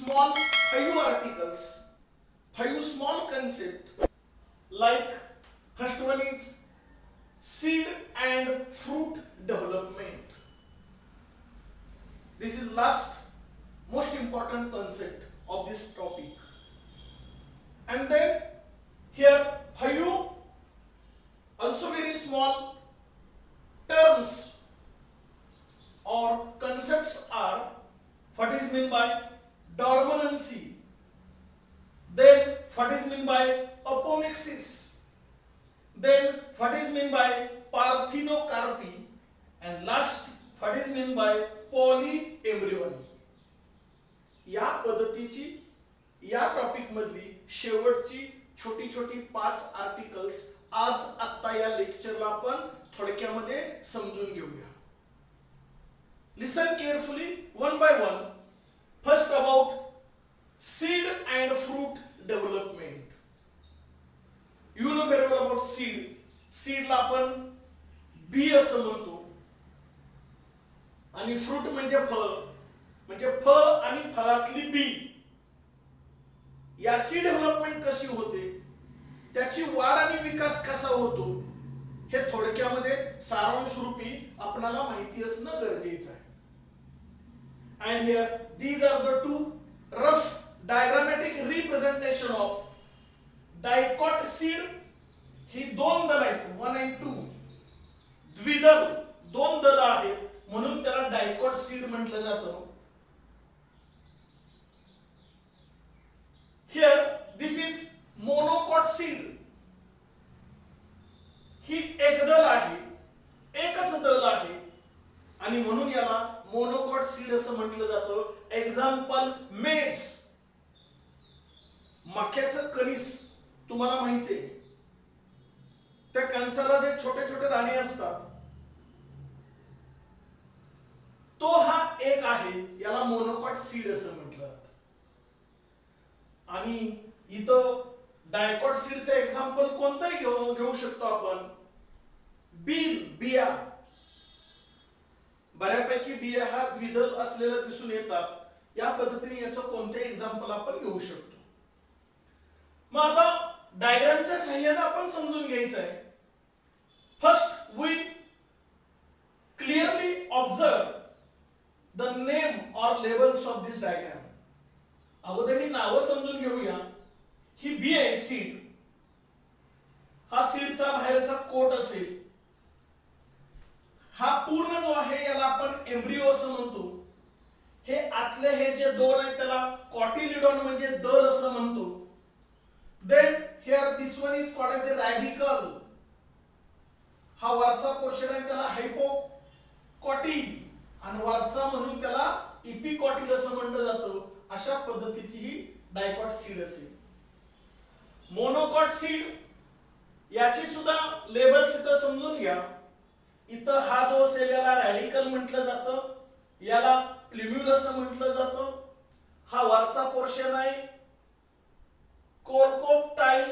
small 5 articles, 5 small concepts. Like first one is seed and fruit development. This is last most important concept of this topic. And then here 5 also very small terms or concepts are what is meant by dormancy, then what is meant by apomixis, then what is meant by parthenocarpy, and last what is meant by polyembryony. या पद्धतीची या topic मधली शेवटची छोटी छोटी 5 articles आज आता या लेक्चरला आपण थोडक्यामध्ये समजून घेऊया. Listen carefully one by one. First about seed and fruit development. You know very well about seed. Seed ला आपण बी असं म्हणतो आणि फ्रूट म्हणजे फळ, म्हणजे फळ आणि फळातली बी याची डेव्हलपमेंट कशी होते, त्याची वाढ आणि विकास कसा होतो हे थोडक्यामध्ये सारांश रूपी आपणाला माहिती असणं गरजेचं आहे. And here these are the two rough diagrammatic representation of dicot seed. ही दोन दल आहेत 1 and 2, द्विदल दोन दल आहेत म्हणून त्याला डायकॉट सीड म्हटलं जातं. Here this is monocot seed. ही एकदल आहे, एकच दल आहे आणि म्हणून याला मोनोकॉट सीड असं म्हटलं जातं. एक्झाम्पल मेज, मक्याचं कणीस तुम्हाला माहिती आहे, त्या कणसाला जे छोटे छोटे दाणे असतात तो हा एक आहे, याला मोनोकॉट सीड असं म्हटलं जातं. आणि इथं डायकॉट सीडचं एक्झाम्पल कोणतंही घेऊ शकतो आपण. बिया, बऱ्यापैकी बिया हा द्विदल असलेला दिसून येतात. या पद्धतीने याचं कोणतेही एक्झाम्पल आपण घेऊ शकतो. मग आता डायग्रामच्या सहाय्याने आपण समजून घ्यायचं आहे. First we clearly observe the name or labels of this diagram. अगोदर ही नावं समजून घेऊया. ही बी आहे सीड, हा सीडचा बाहेरचा कोट असेल. हा पूर्ण जो आहे याला आपण एम्ब्रिओ असं म्हणतो. हे आतले हे जे दोन आहेत त्याला कॉटिलिडॉन म्हणजे दल असं म्हणतो. Then here this one is called as a radicle. हा वरचा पोर्शन आहे त्याला हायपोकॉटिल आणि वरचा म्हणून त्याला इपिकॉटिल असं म्हटलं जातं. अशा पद्धतीची ही डायकॉट सीड असेल. मोनोकॉट सीड याची सुद्धा लेबल्स इथं समजून घ्या. इथं हा जो असेल याला रॅडिकल म्हटलं जातं, याला प्लिम्युल असं म्हटलं जातं. हा वरचा पोर्शन आहे कोलकोप्टाइल.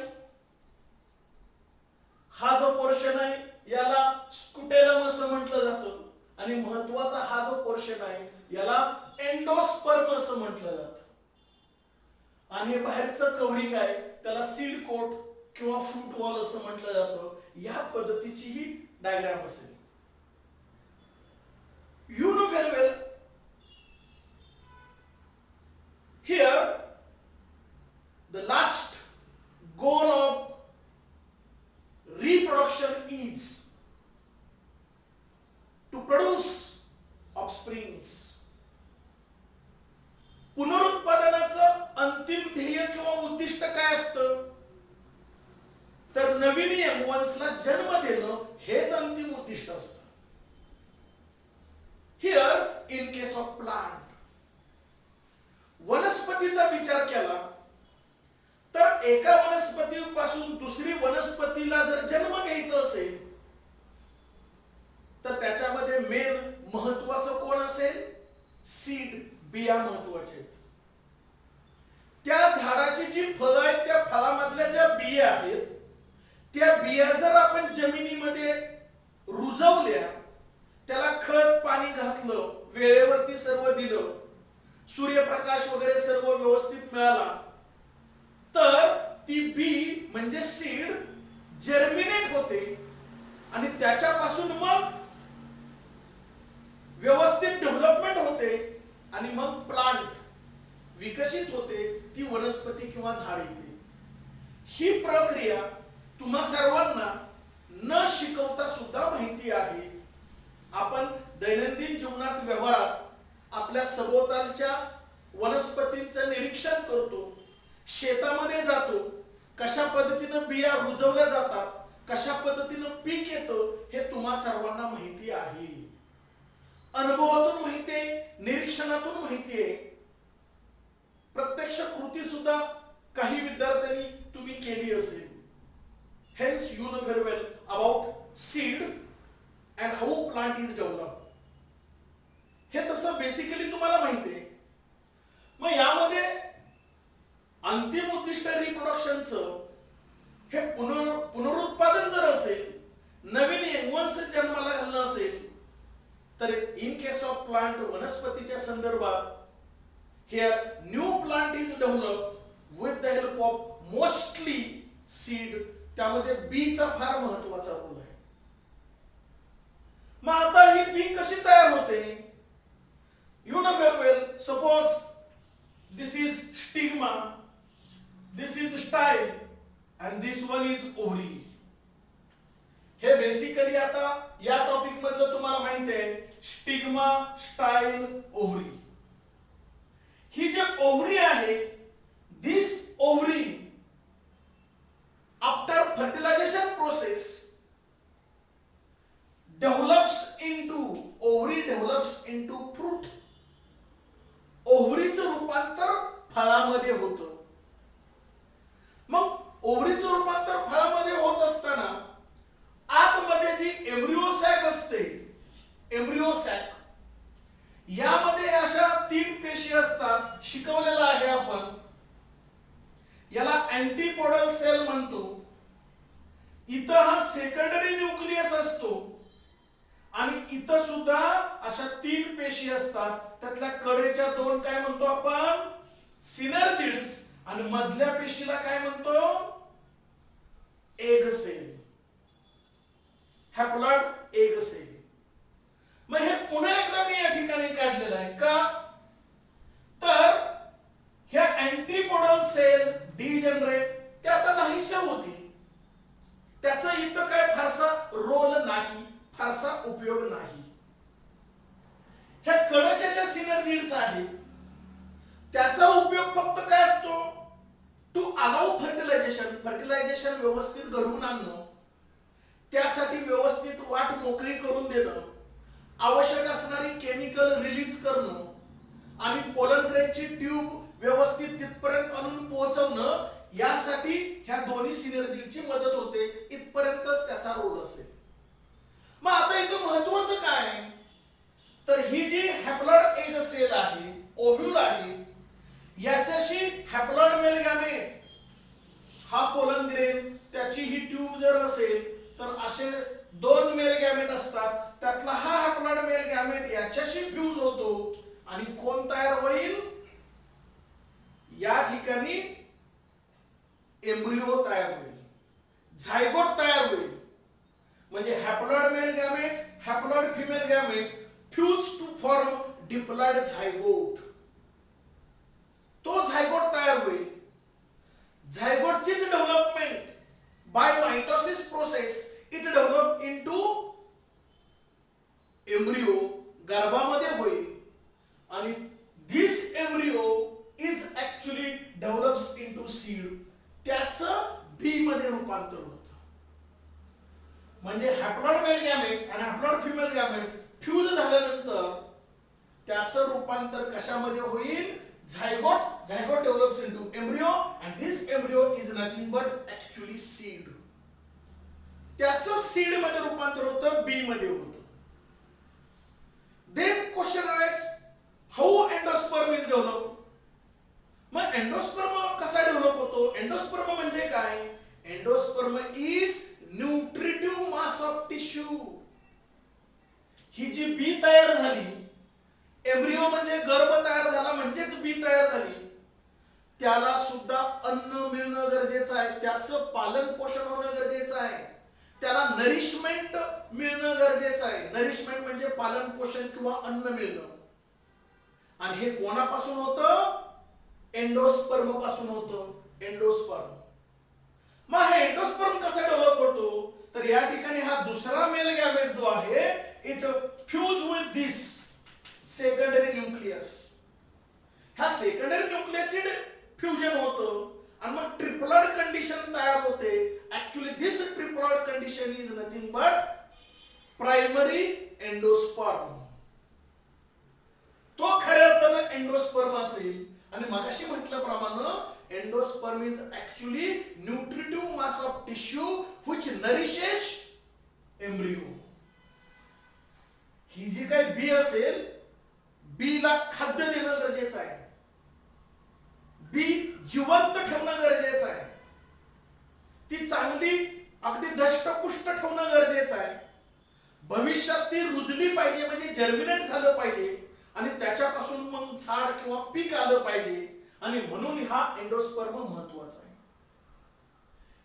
हा जो पोर्शन आहे याला स्कुटेलम असं म्हटलं जातं आणि महत्वाचा हा जो पोर्शन आहे याला एंडोस्पर्म असं म्हटलं जातं. आणि बाहेरचं कव्हरिंग आहे त्याला सीड कोट किंवा फ्रूट वॉल असं म्हटलं जातं. या पद्धतीची ही डायग्राम असेल. You know very well here the last goal of reproduction is to produce offsprings. पुनरुत्पादनाचं अंतिम ध्येय किंवा उद्दिष्ट काय असतं तर नवीन यंगवन्सला जन्म देणं हेच अंतिम उद्दिष्ट असतं. Here in case of plant, वनस्पतीचा विचार केला तर एका वनस्पतीपासून दुसरी वनस्पतीला जर जन्म घ्यायचा असेल तर त्याच्यामध्ये मेन महत्वाचं कोण असेल, सीड, बिया महत्वाचे आहेत. त्या झाडाची जी फळं आहेत त्या फळामधल्या ज्या बिया आहेत त्या बिया जर आपण आणि मग प्लांट विकसित होते, ती वनस्पती किंवा झाड येते. ही प्रक्रिया तुम्हा सर्वांना न शिकवता सुद्धा माहिती आहे. आपण दैनंदिन जीवनात व्यवहारात आपल्या सभोवतालच्या वनस्पतींचं निरीक्षण करतो, शेतामध्ये जातो, कशा पद्धतीनं बिया रुजवल्या जातात, कशा पद्धतीनं पीक येतं हे तुम्हा सर्वांना माहिती आहे. अनुभवातून माहिती आहे, निरीक्षणातून माहिती आहे, प्रत्यक्ष कृती सुद्धा काही विद्यार्थ्यांनी तुम्ही केली असेल. Hence you know very well about seed and how plant is develop. हे तसं बेसिकली तुम्हाला माहिती आहे. मग यामध्ये अंतिम उद्दिष्ट रिप्रोडक्शनचं हे पुनरुत्पादन जर असेल, नवीन यंगवन्स जन्माला घालणं असेल, तर इन केस ऑफ प्लांट वनस्पतीच्या संदर्भात here new plant is develop with the help of mostly seed. त्यामध्ये बीचा फार महत्वाचा रोल आहे. मग आता ही बी कशी तयार होते? You know very well. Suppose this is stigma, this is style and this one is ovary. हे बेसिकली आता या टॉपिक मधलं तुम्हाला माहिती आहे, स्टिग्मा, स्टाईल, ओव्हरी. ही जे ओव्हरी आहे, this ovary after fertilisation process develops into, ovary develops into fruit. ओव्हरीचं रूपांतर फळामध्ये होतं. मग ओव्हरीचं रूपांतर फळामध्ये होत असताना आतमध्ये जी एम्ब्रियो सॅक असते, एम्ब्रियो सॅक, यामध्ये अशा 3 पेशी असतात. शिकवलेलं आहे आपण. याला अँटीपोडल सेल म्हणतो. इथं हा सेकंडरी न्यूक्लियस असतो आणि इथं सुद्धा अशा 3 पेशी असतात. त्यातल्या कडेच्या 2 काय म्हणतो आपण? सिनर्जिड्स. आणि मधल्या पेशीला काय म्हणतो? Egg cell, haploid egg cell. मग हे पुन्हा एकदा मी या ठिकाणी काढलेलं आहे का? तर ह्या अँटीपोडल सेल डिजनरेट त्या आता नाहीशा होती. त्याचा इथं काय फारसा रोल नाही, फारसा उपयोग नाही. ह्या कडच्या ज्या सिनर्जिड्स आहेत त्याचा उपयोग फक्त काय असतो? To allow fertilisation. फर्टिलायझेशन व्यवस्थित घडवून आणणं, त्यासाठी व्यवस्थित वाट मोकळी करून देणं, आवश्यक असणारी केमिकल रिलीज करणं आणि पोलन ग्रेनची ट्यूब व्यवस्थित तिथपर्यंत आणून पोहोचवणं, यासाठी ह्या दोन्ही सिनर्जीची मदत होते. इथपर्यंतच त्याचा रोल असेल. मग आता इथं महत्वाचं काय? तर ही जी हॅप्लॉइड एग सेल आहे, ओव्ह्यूल आहे, याच्याशी हॅप्लॉइड मेल गॅमेट, हा पोलन ग्रेन, त्याची ही ट्यूब जर असेल तर असे 2 मेल गॅमेट असतात. त्यातला हा हॅप्लॉइड मेल गॅमेट याच्याशी फ्यूज होतो आणि कोण तयार होईल? या ठिकाणी एम्ब्रियो तयार होईल, झायगोट तयार होईल. म्हणजे haploid male gamete, haploid female gamete fuse to form diploid zygote. तो झायगोट तयार होईल. झायगोटचीच development by mitosis process it develop into embryo, गर्भामध्ये होईल. आणि this embryo is actually develops into seed. त्याचं बी मध्ये रूपांतर होतं. म्हणजे हॅप्लॉइड मेल गॅमेट आणि हॅप्लॉइड फिमेल गॅमेट फ्यूज झाल्यानंतर त्याचं रूपांतर कशामध्ये होईल? Zygote. Zygote develops into embryo and this embryo is nothing but actually seed. त्याचं सीड मध्ये रूपांतर होतं, बी मध्ये होतं. Then question arise, how endosperm is develop. मग एंडोस्पर्म कसा डेव्हलप होतो? एंडोस्पर्म म्हणजे काय? Endosperm is nutritive mass of tissue. ही जी बी तयार झाली, एम्ब्रियो म्हणजे गर्भ तयार झाला म्हणजेच बी तयार झाली, त्याला सुद्धा अन्न मिळणं गरजेचं आहे, त्याचं पालन पोषण होणं गरजेचं आहे, त्याला नरिशमेंट मिळणं गरजेचं आहे. नरिशमेंट म्हणजे पालन पोषण किंवा अन्न मिळणं. आणि हे कोणापासून होतं? एंडोस्पर्म पासून होतं. एंडोस्पर्म. मग हा एंडोस्पर्म कसा डेव्हलप होतो? तर या ठिकाणी हा दुसरा मेल गॅमेट जो आहे it fuse with this secondary nucleus. ह्या सेकंडरी न्यूक्लियसचे फ्युजन होतं आणि मग ट्रिपलॉइड कंडिशन तयार होते. Actually this triploid condition is nothing but primary endosperm. तो खऱ्या अर्थानं एंडोस्पर्म असेल. आणि मगाशी म्हटल्याप्रमाणे endosperm is actually nutritive mass of tissue which nourishes embryo. ही जी काही बी असेल, बीला खाद्य देणं गरजेचं आहे. बी जिवंत ठेवणं गरजेचं आहे. ती चांगली अगदी दष्टपुष्ट ठेवणं गरजेचं आहे. भविष्यात ती रुजली पाहिजे म्हणजे जर्मिनेट झालं पाहिजे आणि त्याच्यापासून मग झाड किंवा पीक आलं पाहिजे. आणि म्हणून हा एंडोस्पर्म महत्वाचा आहे.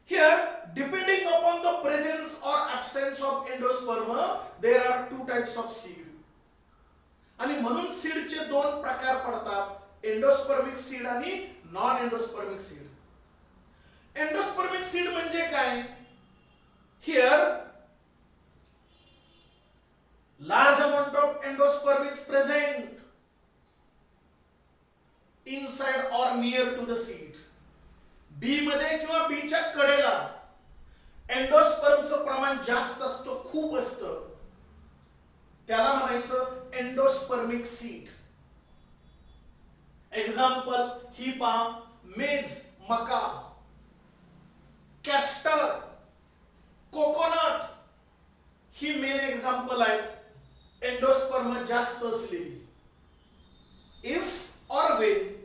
Here, depending upon the presence or absence of endosperm, there are two types of seed. आणि म्हणून सीडचे दोन प्रकार पडतात, एंडोस्पर्मिक सीड आणि non endospermic seed. Endospermic seed म्हणजे काय? Here, large amount of endosperm is present inside or near to the seed. बी मध्ये किंवा बीच्या कडेला एंडोस्पर्मचं प्रमाण जास्त असतं, खूप असतं. त्याला म्हणायचं एंडोस्पर्मिक सीड. एक्झाम्पल ही पहा, मेज, मका, कॅस्टर, कोकोनट ही मेन एक्झाम्पल आहेत एंडोस्पर्म जास्त असलेली. इफ और when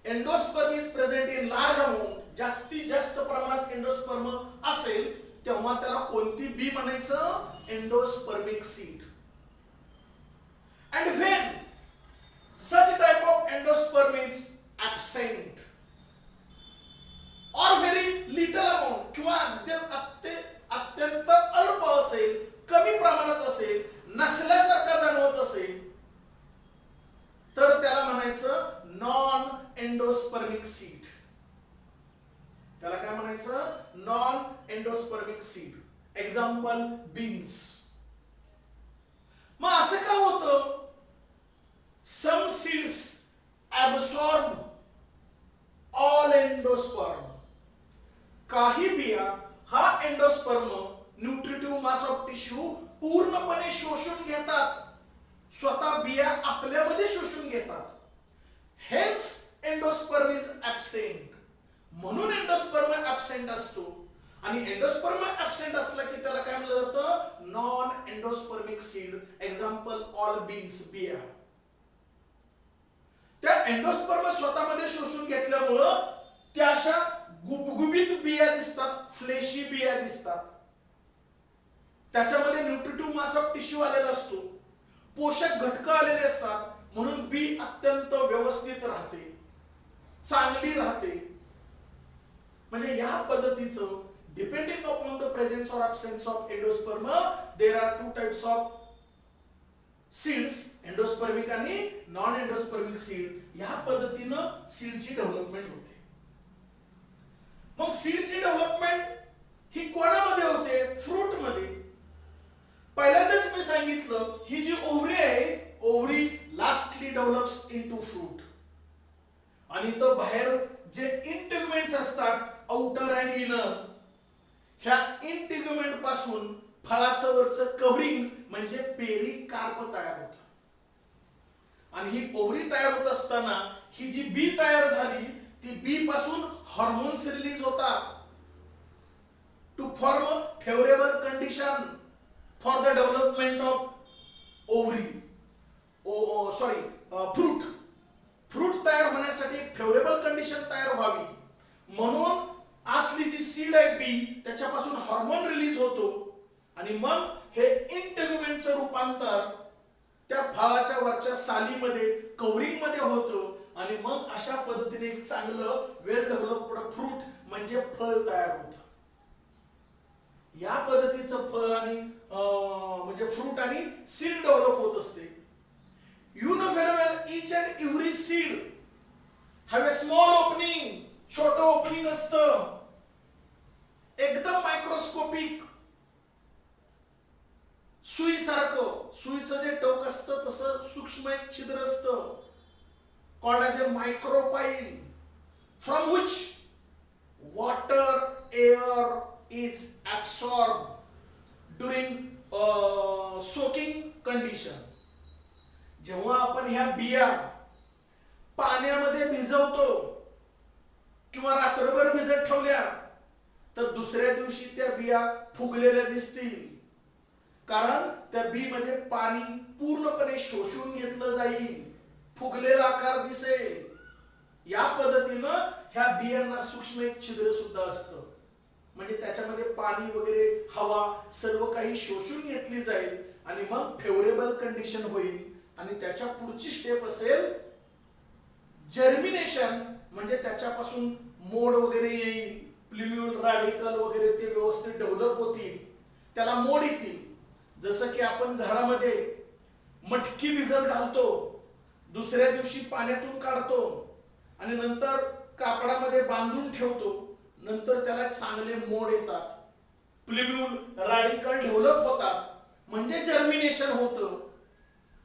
endosperm is present in large amount, जास्तीत जास्त प्रमाणात एंडोस्पर्म असेल तेव्हा त्याला कोणती बी म्हणायचं? Endospermic seed. And when such type of endosperm is absent or very little amount किंवा अत्यंत अल्प असेल, कमी प्रमाणात असेल, नसल्यासारखा जाणवत असेल, तर त्याला म्हणायचं नॉन एंडोस्पर्मिक सीड. त्याला काय म्हणायचं? Non endospermic seed. Example beans. मग असं का होतं? Some seeds absorb all endosperm. काही बिया हा endosperm nutritive mass of tissue पूर्णपणे शोषून घेतात. स्वतः बिया आपल्यामध्ये शोषून घेतात. Hence endosperm is absent. म्हणून एंडोस्पर्म ऍब्सेंट असतो. आणि एंडोस्पर्म ऍब्सेंट असला की त्याला काय म्हणलं जातं? Non endospermic seed. Example all beans, बिया. त्या एंडोस्पर्म स्वतःमध्ये शोषून घेतल्यामुळं त्या अशा गुबगुबीत बिया दिसतात, फ्लेशी बिया दिसतात. त्याच्यामध्ये न्यूट्रिटिव्ह मास ऑफ टिश्यू आलेला असतो, पोषक घटक आलेले असतात. म्हणून बी अत्यंत व्यवस्थित राहते, चांगली राहते. म्हणजे या पद्धतीचं डिपेंडिंग अपॉन द प्रेझेन्स और absence of endosperm there are two types of seeds, endospermic आणि नॉन एंडोस्पर्मिक सीड. या पद्धतीनं सीडची डेव्हलपमेंट होते. मग सीडची डेव्हलपमेंट ही कोणामध्ये होते? फ्रूट मध्ये. पहिल्यांदाच मी सांगितलं ही जी ओव्हरी आहे, ovary lastly develops into fruit. आणि तो बाहेर जे इंटिग्युमेंट्स असतात, आउटर अँड इनर, ह्या इंटिग्युमेंट पासून फळाचं वरचं कव्हरिंग म्हणजे पेरिकार्प तयार होतं. आणि ही ओव्हरी तयार होत असताना ही जी बी तयार झाली, ती बी पासून हार्मोन्स रिलीज होतात to form favourable condition for the development of ovary, fruit. Fruit तयार होण्यासाठी एक फेवरेबल कंडिशन तयार व्हावी म्हणून आतली जी सीड आहे बी, त्याच्यापासून हार्मोन रिलीज होतो. आणि मग हे इंटिग्युमेंटचं रूपांतर त्या फळाच्या वरच्या सालीमध्ये, कव्हरिंग मध्ये होतं. आणि मग अशा पद्धतीने एक चांगलं वेल डेव्हलप्ड फ्रूट म्हणजे फळ तयार होतं. या पद्धतीचं फळ आणि म्हणजे फ्रूट आणि सीड डेव्हलप होत असते. You know very well each and every seed have a small opening. छोटं ओपनिंग असतं, एकदम मायक्रोस्कोपिक, सुईसारखं. सुईचं जे टोक असतं तसं सूक्ष्म एक छिद्र असतं, called as a micropyle, from which water air is absorb during soaking condition. जेव्हा आपण ह्या बिया पाण्यामध्ये भिजवतो किंवा रात्रभर भिजत ठेवल्या तर दुसऱ्या दिवशी त्या बिया फुगलेल्या दिसतील, कारण त्या बी मध्ये पाणी पूर्णपणे शोषून घेतलं जाईल, फुगलेला आकार दिसेल. या पद्धतीनं ह्या बियांना सूक्ष्म एक छिद्र सुद्धा असतं, म्हणजे त्याच्यामध्ये पाणी वगैरे हवा सर्व काही शोषून घेतली जाईल आणि मग फेवरेबल कंडिशन होईल. आणि त्याच्या पुढची स्टेप असेल जर्मिनेशन, म्हणजे त्याच्यापासून मोड वगैरे येईल, प्ल्युम्युल रॅडिकल वगैरे ते व्यवस्थित डेव्हलप होतील, त्याला मोड येतील. जसं की आपण घरामध्ये मटकी भिजत घालतो, दुसऱ्या दिवशी पाण्यातून काढतो आणि नंतर कापडामध्ये बांधून ठेवतो, नंतर त्याला चांगले मोड येतात, प्ल्युम्युल रॅडिकल डेव्हलप होतात, म्हणजे जर्मिनेशन होतं.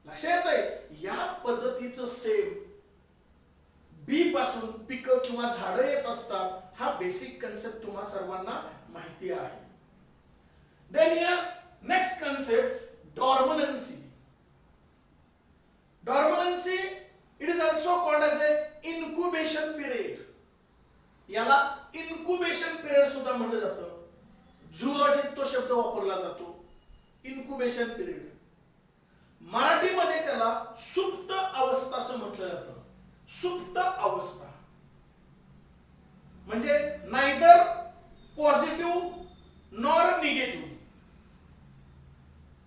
लक्षात आहे, या पद्धतीचं सेम बी पासून पिकं किंवा झाडं येत असतात. हा बेसिक कन्सेप्ट तुम्हा सर्वांना माहिती आहे. Then here next concept, dormancy. Dormancy it is also called as a incubation period. याला इन्क्युबेशन पिरियड सुद्धा म्हटलं जातं. झुलॉजीत तो शब्द वापरला जातो, इन्क्युबेशन पिरियड. मराठीमध्ये त्याला सुप्त अवस्था असं म्हटलं जातं. सुप्त अवस्था म्हणजे neither positive nor negative.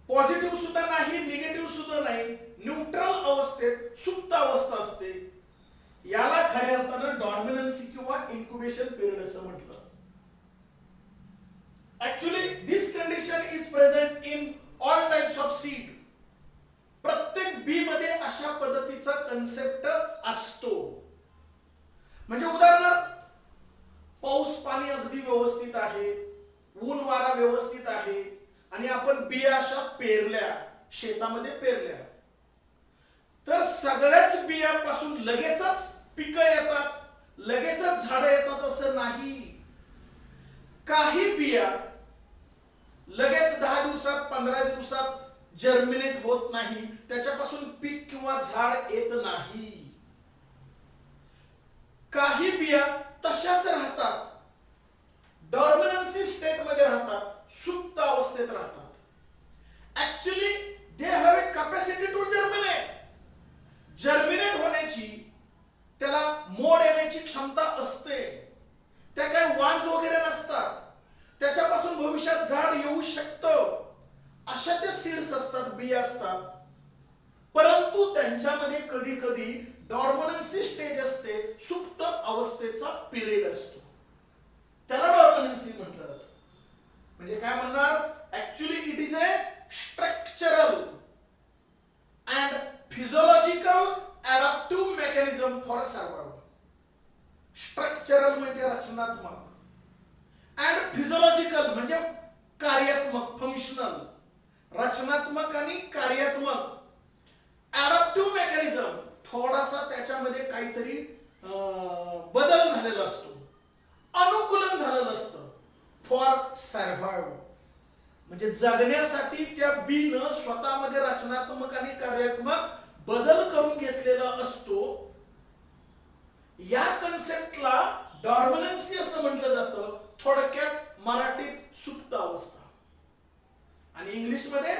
Positive सुद्धा नाही, निगेटिव्ह सुद्धा नाही, न्यूट्रल अवस्थेत सुप्त अवस्था असते. याला खऱ्या अर्थानं डॉर्मिनन्सी किंवा इन्क्युबेशन पिरियड असं म्हटलं. Actually this condition is present in all types of seed. प्रत्येक बी मध्ये अशा पद्धतीचा कन्सेप्ट असतो. म्हणजे उदाहरणार्थ पाऊस पाणी अगदी व्यवस्थित आहे, ऊन वारा व्यवस्थित आहे आणि आपण बिया अशा पेरल्या, शेतामध्ये पेरल्या, तर सगळ्याच बियापासून लगेचच पिकं येतात, लगेचच झाडं येतात असं नाही. काही बिया लगेच 10 दिवसात 15 दिवसात जर्मिनेट होत नाही, त्याच्यापासून पीक किंवा झाड येत नाही. काही बिया तशाच राहतात, डॉर्मिनन्सी स्टेट मध्ये राहतात, सुप्त अवस्थेत राहतात. Actually they have a capacity to germinate. Germinate होण्याची, त्याला मोड येण्याची क्षमता असते. त्या काही वांज वगैरे नसतात, त्याच्यापासून भविष्यात झाड येऊ शकतं. अशा ते सीड्स असतात, बिया असतात, परंतु त्यांच्यामध्ये कधी कधी डॉर्मनन्सी स्टेज असते, सुप्त अवस्थेचा पिरियड असतो, त्याला डॉर्मनन्सी म्हटलं जातं. म्हणजे काय म्हणणार, actually it is a structural and physiological adaptive mechanism for survival. Structural म्हणजे रचनात्मक, अँड फिजिओलॉजिकल म्हणजे कार्यात्मक, फंक्शनल. रचनात्मक आणि कार्यात्मक. अडॅप्टिव्ह मेकॅनिझम थोडासा त्याच्यामध्ये काहीतरी बदल झालेला असतो, अनुकूलन झालेलं असतं. फॉर सर्व्हायव्ह म्हणजे जगण्यासाठी त्या बीनं स्वतःमध्ये रचनात्मक आणि कार्यात्मक बदल करून घेतलेला असतो. या कन्सेप्टला डॉर्मनन्सी असं म्हटलं जातं. थोडक्यात मराठीत सुप्त अवस्था आणि इंग्लिश मध्ये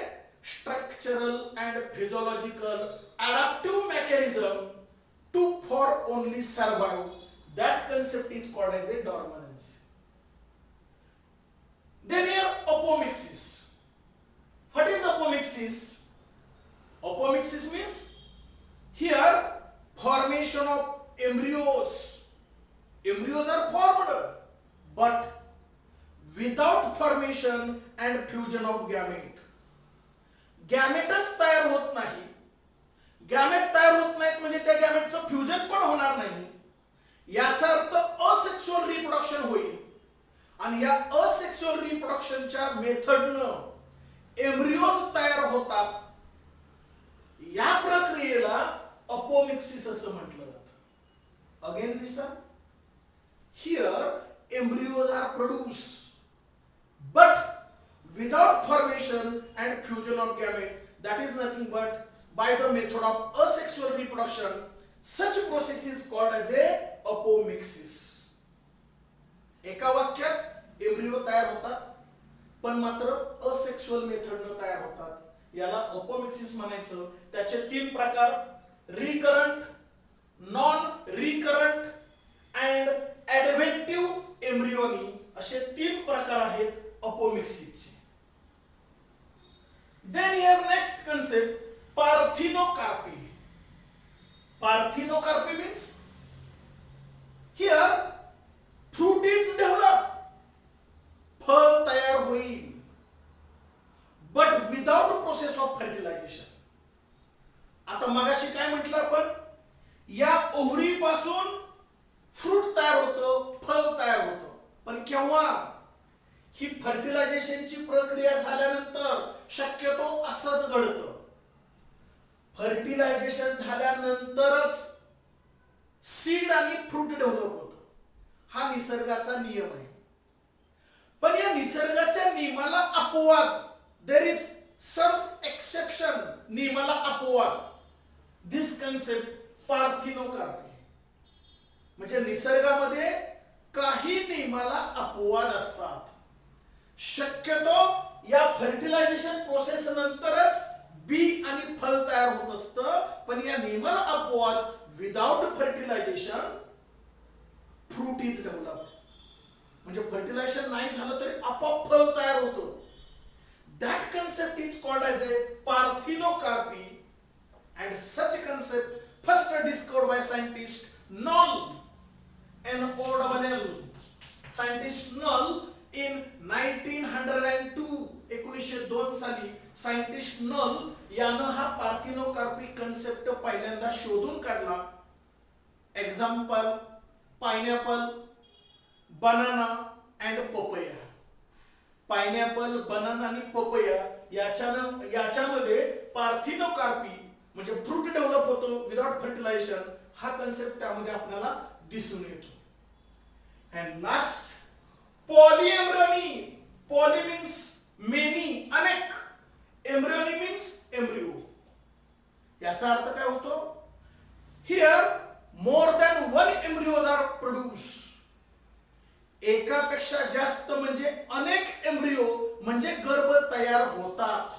structural and physiological adaptive mechanism to for only survive. That concept is called as a dormancy. Then here apomixis. What is apomixis? Apomixis means here formation of embryos. Embryos are formed, but without formation and fusion of gamete. गॅमेटच तयार होत नाही. Gamete तयार होत नाहीत म्हणजे त्या गॅमेटचं fusion पण होणार नाही, याचा अर्थ असेक्सुअल रिप्रोडक्शन होईल. आणि या असेक्सुअल रिप्रोडक्शनच्या मेथडनं एम्ब्रियोज तयार होतात. या प्रक्रियेला अपोमिक्सिस असं म्हटलं जातं. Again listen, here embryos are produced, but without formation and fusion of gamete, that is nothing but by the method of asexual reproduction. Such process is called as a apomixis. एका वाक्यात embryo तयार होतात, पण मात्र asexual मेथडनं तयार होतात. याला apomixis म्हणायचं. त्याचे 3 प्रकार, recurrent, non recurrent and adventive embryony, असे 3 प्रकार आहेत अपोमिक्सिसचे. Then here next concept, parthenocarpy. Parthenocarpy means here fruit is develop, फळ तयार होईल, but without process of fertilisation. आता मगाशी काय म्हटलं आपण, या ओव्हरीपासून फ्रूट तयार होतं, फळ तयार होतं, पण केव्हा? ही फर्टिलायझेशनची प्रक्रिया झाल्यानंतर शक्यतो असंच घडतं. फर्टिलायझेशन झाल्यानंतरच सीड आणि फ्रूट डेव्हलप होतं. हा निसर्गाचा नियम आहे. पण या निसर्गाच्या नियमाला अपवाद, देर इज सम एक्सेप्शन, नियमाला अपवाद. दिस कन्सेप्ट पार्थिनोकार्पी. म्हणजे निसर्गामध्ये काही नियमाला अपवाद असतात. शक्यतो या फर्टिलायझेशन प्रोसेस नंतरच बी आणि फळ तयार होत असतं, पण या नियमाला अपवाद, without fertilization fruit is develop. म्हणजे फर्टिलायझेशन नाही झालं तरी आपोआप फळ तयार होतं. That concept is called as a parthenocarpy. And such concept first discovered by scientist Noll, NOLL, scientist Noll in 1902, 1902 साली सायंटिस्ट नॉल यानं हा पार्थिनोकार्पी कन्सेप्ट पहिल्यांदा शोधून काढला. Example, pineapple, banana and papaya. Pineapple, banana आणि पपया याच्यामध्ये parthenocarpy म्हणजे fruit develop होतो विदाउट फर्टिलायझेशन, हा कन्सेप्ट त्यामध्ये आपल्याला दिसून येतो. And last, polyembryony. Poly means many, अनेक. Embryony means embryo. याचा अर्थ काय होतो? Here more than 1 embryos are produce. एकापेक्षा जास्त म्हणजे अनेक एम्ब्रियो म्हणजे गर्भ तयार होतात.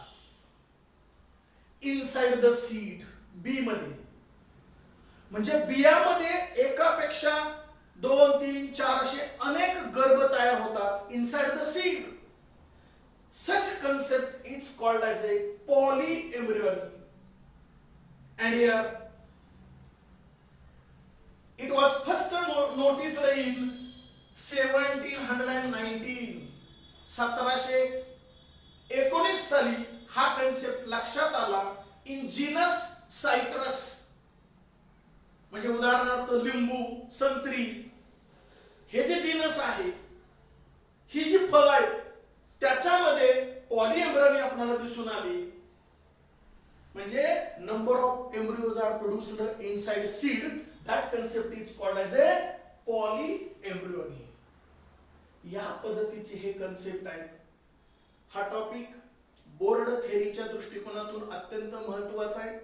इनसाइड द सीड, बी मध्ये. म्हणजे बियामध्ये एकापेक्षा 2, 3, 4 असे अनेक गर्भ तयार होतात. Inside the seed. Such concept is called as A polyembryony. And here it was first noticed in 1719, 1719 साली हा कन्सेप्ट लक्षात आला. इन जीनस सायट्रस, म्हणजे उदाहरणार्थ लिंबू, संत्री, हे जे जीनस आहे, ही जी फळं आहेत त्याच्यामध्ये पॉलीएम्ब्रियोनी आपल्याला दिसून आली. म्हणजे number of embryos are produced inside seed. That concept is called as a polyembryony. या पद्धतीचे हे कन्सेप्ट आहेत. हा टॉपिक बोर्ड थेअरीच्या दृष्टिकोनातून अत्यंत महत्त्वाचा आहे.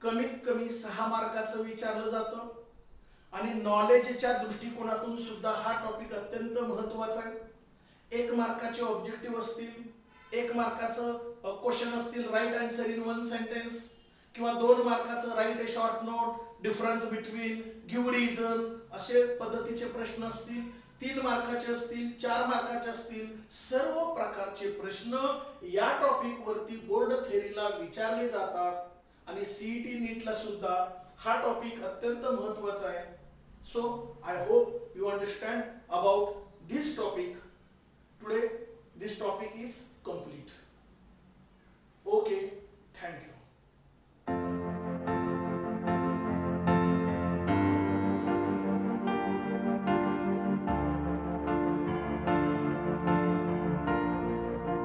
कमीत कमी 6 मार्काचं विचारलं जातं आणि नॉलेजच्या दृष्टिकोनातून सुद्धा हा टॉपिक अत्यंत महत्त्वाचा आहे. 1 मार्काचे ऑब्जेक्टिव्ह असतील, 1 मार्काचं क्वेश्चन असतील, राईट आन्सर इन 1 सेंटेन्स, किंवा 2 मार्काचं write a short note, difference between, give reason, असे पद्धतीचे प्रश्न असतील. 3 मार्काचे असतील, 4 मार्काचे असतील. सर्व प्रकारचे प्रश्न या टॉपिक वरती बोर्ड थेअरीला विचारले जातात आणि सीईटी नीटला सुद्धा हा टॉपिक अत्यंत महत्त्वाचा आहे. So I hope you understand about this topic. Today this topic is complete. Okay, thank you.